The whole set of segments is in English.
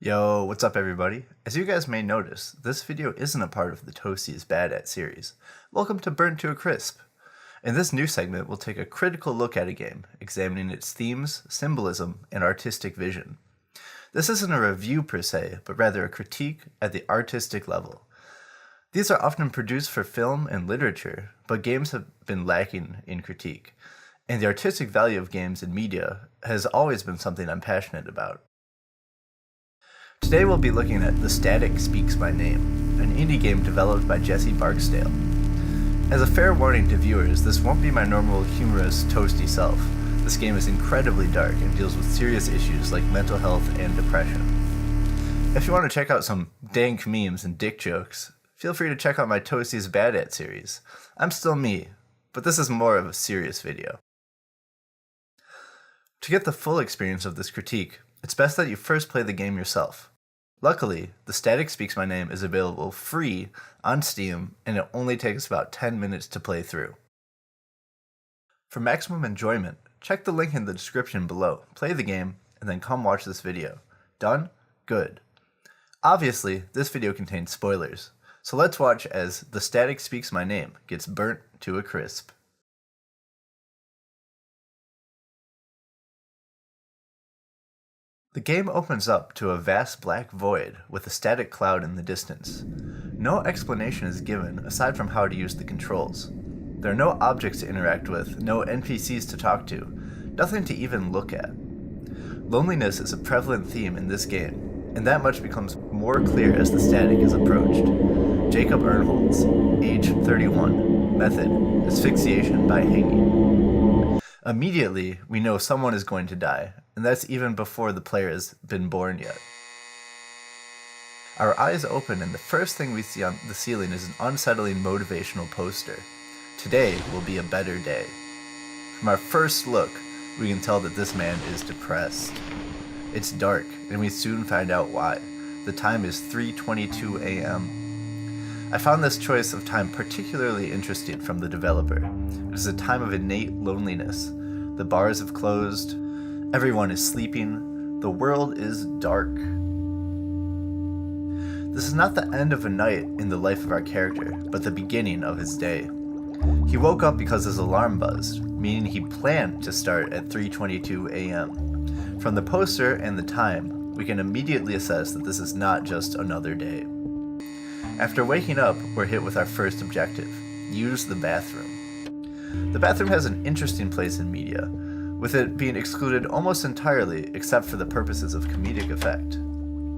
Yo, what's up everybody? As you guys may notice, this video isn't a part of the Toasty is Bad at series. Welcome to Burnt to a Crisp. In this new segment, we'll take a critical look at a game, examining its themes, symbolism, and artistic vision. This isn't a review per se, but rather a critique at the artistic level. These are often produced for film and literature, but games have been lacking in critique, and the artistic value of games and media has always been something I'm passionate about. Today we'll be looking at The Static Speaks My Name, an indie game developed by Jesse Barksdale. As a fair warning to viewers, this won't be my normal humorous, toasty self. This game is incredibly dark and deals with serious issues like mental health and depression. If you want to check out some dank memes and dick jokes, feel free to check out my Toasty is Bad at series. I'm still me, but this is more of a serious video. To get the full experience of this critique, it's best that you first play the game yourself. Luckily, The Static Speaks My Name is available free on Steam, and it only takes about 10 minutes to play through. For maximum enjoyment, check the link in the description below, play the game, and then come watch this video. Done? Good. Obviously, this video contains spoilers, so let's watch as The Static Speaks My Name gets burnt to a crisp. The game opens up to a vast black void with a static cloud in the distance. No explanation is given aside from how to use the controls. There are no objects to interact with, no NPCs to talk to, nothing to even look at. Loneliness is a prevalent theme in this game, and that much becomes more clear as the static is approached. Jacob Earnholz, age 31, method, asphyxiation by hanging. Immediately, we know someone is going to die, and that's even before the player has been born yet. Our eyes open and the first thing we see on the ceiling is an unsettling motivational poster. Today will be a better day. From our first look, we can tell that this man is depressed. It's dark, and we soon find out why. The time is 3:22 a.m. I found this choice of time particularly interesting from the developer. It is a time of innate loneliness. The bars have closed, everyone is sleeping, the world is dark. This is not the end of a night in the life of our character, but the beginning of his day. He woke up because his alarm buzzed, meaning he planned to start at 3:22 a.m. From the poster and the time, we can immediately assess that this is not just another day. After waking up, we're hit with our first objective: use the bathroom. The bathroom has an interesting place in media, with it being excluded almost entirely except for the purposes of comedic effect.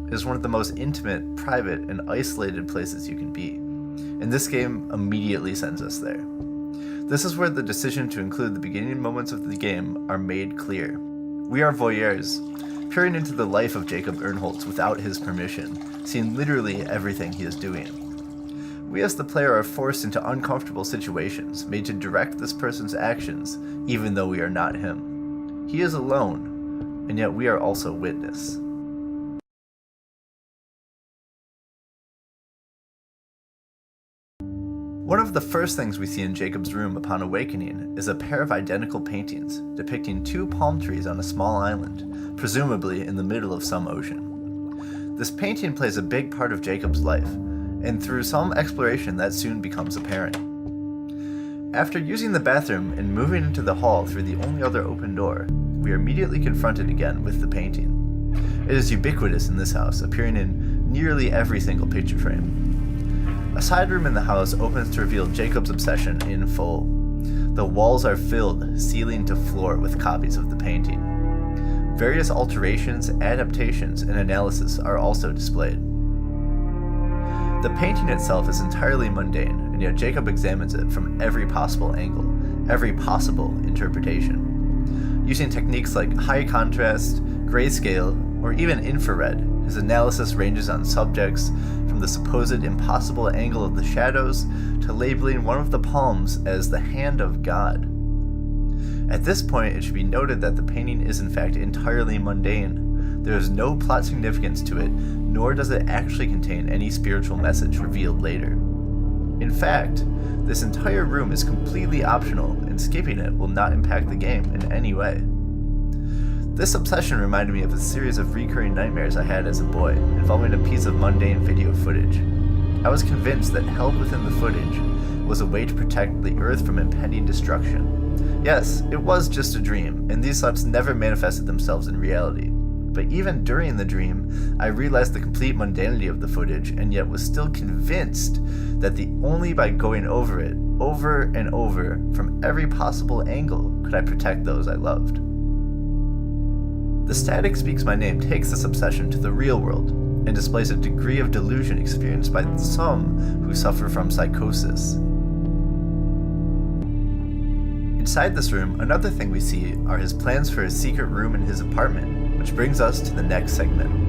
It is one of the most intimate, private, and isolated places you can be, and this game immediately sends us there. This is where the decision to include the beginning moments of the game are made clear. We are voyeurs, peering into the life of Jacob Earnholz without his permission, seeing literally everything he is doing. We as the player are forced into uncomfortable situations, made to direct this person's actions, even though we are not him. He is alone, and yet we are also witness. One of the first things we see in Jacob's room upon awakening is a pair of identical paintings depicting two palm trees on a small island, presumably in the middle of some ocean. This painting plays a big part of Jacob's life, and through some exploration that soon becomes apparent. After using the bathroom and moving into the hall through the only other open door, we are immediately confronted again with the painting. It is ubiquitous in this house, appearing in nearly every single picture frame. A side room in the house opens to reveal Jacob's obsession in full. The walls are filled, ceiling to floor, with copies of the painting. Various alterations, adaptations, and analysis are also displayed. The painting itself is entirely mundane, and yet Jacob examines it from every possible angle, every possible interpretation. Using techniques like high contrast, grayscale, or even infrared, his analysis ranges on subjects from the supposed impossible angle of the shadows to labeling one of the palms as the hand of God. At this point, it should be noted that the painting is in fact entirely mundane. There is no plot significance to it, nor does it actually contain any spiritual message revealed later. In fact, this entire room is completely optional, and skipping it will not impact the game in any way. This obsession reminded me of a series of recurring nightmares I had as a boy, involving a piece of mundane video footage. I was convinced that held within the footage was a way to protect the Earth from impending destruction. Yes, it was just a dream, and these thoughts never manifested themselves in reality. But even during the dream, I realized the complete mundanity of the footage, and yet was still convinced that only by going over it, over and over, from every possible angle, could I protect those I loved. The Static Speaks My Name takes this obsession to the real world, and displays a degree of delusion experienced by some who suffer from psychosis. Inside this room, another thing we see are his plans for a secret room in his apartment, which brings us to the next segment.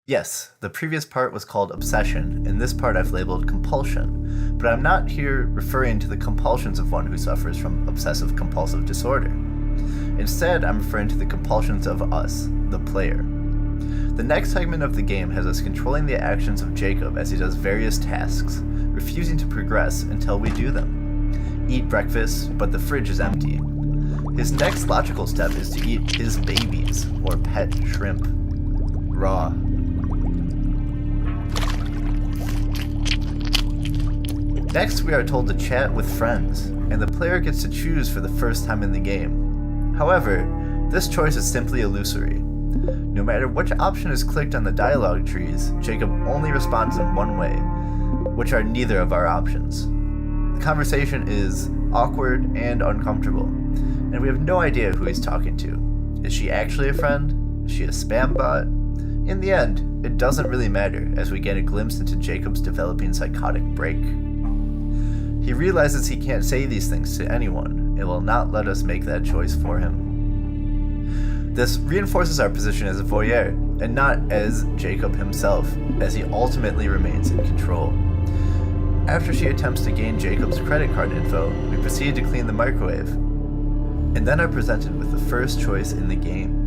Yes, the previous part was called Obsession, and this part I've labeled Compulsion, but I'm not here referring to the compulsions of one who suffers from obsessive-compulsive disorder. Instead, I'm referring to the compulsions of us, the player. The next segment of the game has us controlling the actions of Jacob as he does various tasks, refusing to progress until we do them. Eat breakfast, but the fridge is empty. His next logical step is to eat his babies, or pet shrimp, raw. Next, we are told to chat with friends, and the player gets to choose for the first time in the game. However, this choice is simply illusory. No matter which option is clicked on the dialogue trees, Jacob only responds in one way, which are neither of our options. The conversation is awkward and uncomfortable, and we have no idea who he's talking to. Is she actually a friend? Is she a spam bot? In the end, it doesn't really matter, as we get a glimpse into Jacob's developing psychotic break. He realizes he can't say these things to anyone, and will not let us make that choice for him. This reinforces our position as a voyeur, and not as Jacob himself, as he ultimately remains in control. After she attempts to gain Jacob's credit card info, we proceed to clean the microwave, and then are presented with the first choice in the game.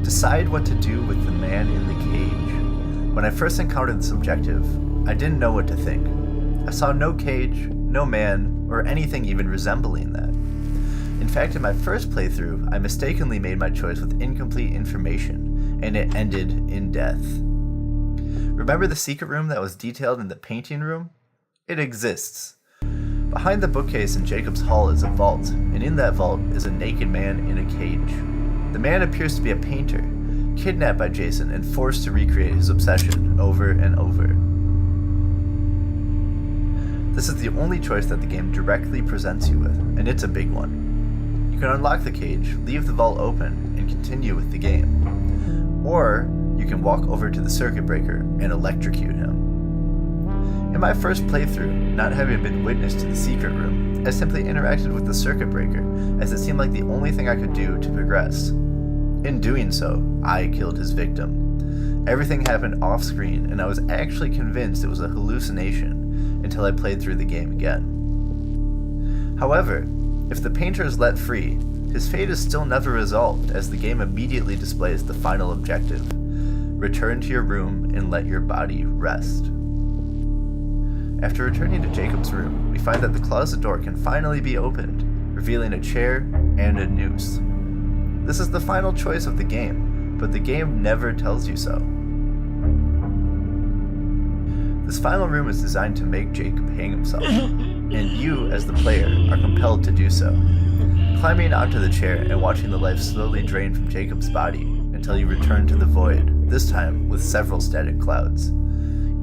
Decide what to do with the man in the cage. When I first encountered this objective, I didn't know what to think. I saw no cage, no man, or anything even resembling that. In fact, in my first playthrough, I mistakenly made my choice with incomplete information, and it ended in death. Remember the secret room that was detailed in the painting room? It exists. Behind the bookcase in Jacob's hall is a vault, and in that vault is a naked man in a cage. The man appears to be a painter, kidnapped by Jason and forced to recreate his obsession over and over. This is the only choice that the game directly presents you with, and it's a big one. You can unlock the cage, leave the vault open, and continue with the game. Or, you can walk over to the circuit breaker and electrocute him. In my first playthrough, not having been witness to the secret room, I simply interacted with the circuit breaker, as it seemed like the only thing I could do to progress. In doing so, I killed his victim. Everything happened off-screen, and I was actually convinced it was a hallucination until I played through the game again. However, if the painter is let free, his fate is still never resolved, as the game immediately displays the final objective: return to your room and let your body rest. After returning to Jacob's room, we find that the closet door can finally be opened, revealing a chair and a noose. This is the final choice of the game, but the game never tells you so. This final room is designed to make Jacob hang himself, and you, as the player, are compelled to do so. Climbing onto the chair and watching the life slowly drain from Jacob's body until you return to the void, this time with several static clouds.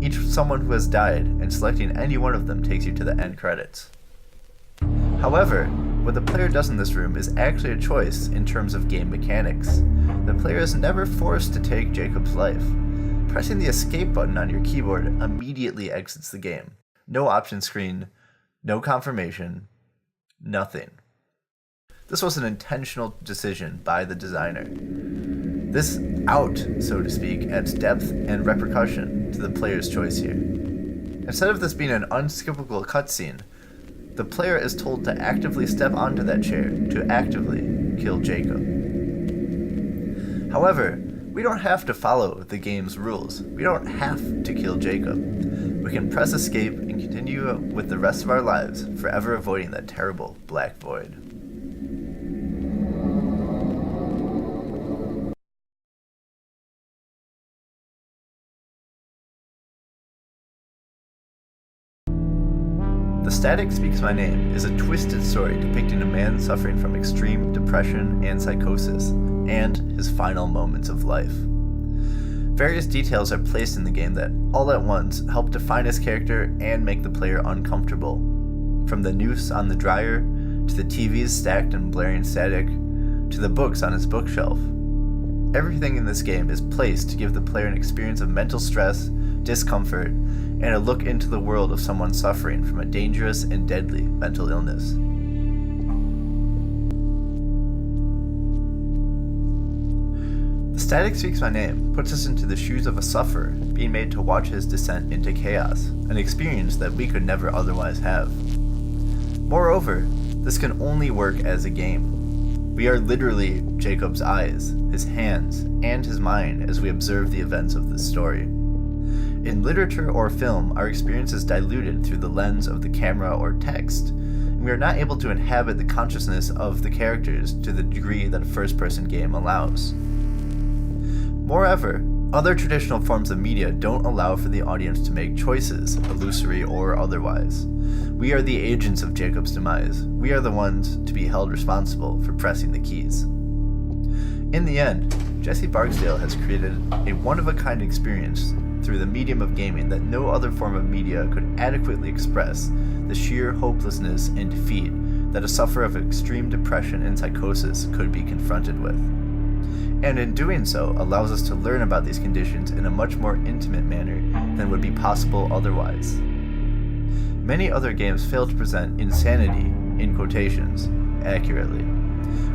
Each someone who has died, and selecting any one of them takes you to the end credits. However, what the player does in this room is actually a choice in terms of game mechanics. The player is never forced to take Jacob's life. Pressing the escape button on your keyboard immediately exits the game. No option screen, no confirmation, nothing. This was an intentional decision by the designer. This out, so to speak, adds depth and repercussion to the player's choice here. Instead of this being an unskippable cutscene, the player is told to actively step onto that chair to actively kill Jacob. However, We don't have to follow the game's rules. We don't have to kill Jacob. We can press escape and continue with the rest of our lives, forever avoiding that terrible black void. The Static Speaks My Name is a twisted story depicting a man suffering from extreme depression and psychosis, and his final moments of life. Various details are placed in the game that, all at once, help define his character and make the player uncomfortable. From the noose on the dryer, to the TVs stacked and blaring static, to the books on his bookshelf. Everything in this game is placed to give the player an experience of mental stress, discomfort, and a look into the world of someone suffering from a dangerous and deadly mental illness. The Static Speaks My Name puts us into the shoes of a sufferer being made to watch his descent into chaos, an experience that we could never otherwise have. Moreover, this can only work as a game. We are literally Jacob's eyes, his hands, and his mind as we observe the events of this story. In literature or film, our experience is diluted through the lens of the camera or text, and we are not able to inhabit the consciousness of the characters to the degree that a first-person game allows. Moreover, other traditional forms of media don't allow for the audience to make choices, illusory or otherwise. We are the agents of Jacob's demise. We are the ones to be held responsible for pressing the keys. In the end, Jesse Barksdale has created a one-of-a-kind experience through the medium of gaming that no other form of media could adequately express the sheer hopelessness and defeat that a sufferer of extreme depression and psychosis could be confronted with. And in doing so, allows us to learn about these conditions in a much more intimate manner than would be possible otherwise. Many other games fail to present insanity, in quotations, accurately,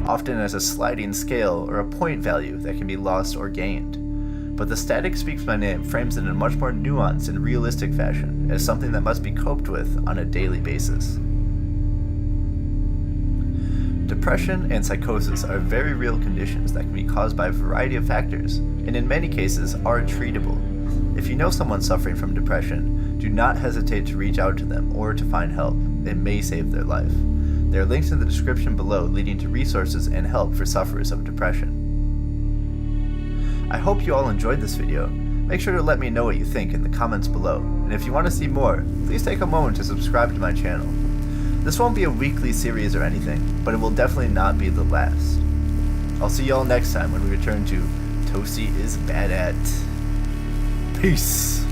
often as a sliding scale or a point value that can be lost or gained. But The Static Speaks My Name frames it in a much more nuanced and realistic fashion as something that must be coped with on a daily basis. Depression and psychosis are very real conditions that can be caused by a variety of factors, and in many cases are treatable. If you know someone suffering from depression, do not hesitate to reach out to them or to find help. It may save their life. There are links in the description below leading to resources and help for sufferers of depression. I hope you all enjoyed this video. Make sure to let me know what you think in the comments below, and if you want to see more, please take a moment to subscribe to my channel. This won't be a weekly series or anything, but it will definitely not be the last. I'll see y'all next time when we return to Toasty is Bad At. Peace!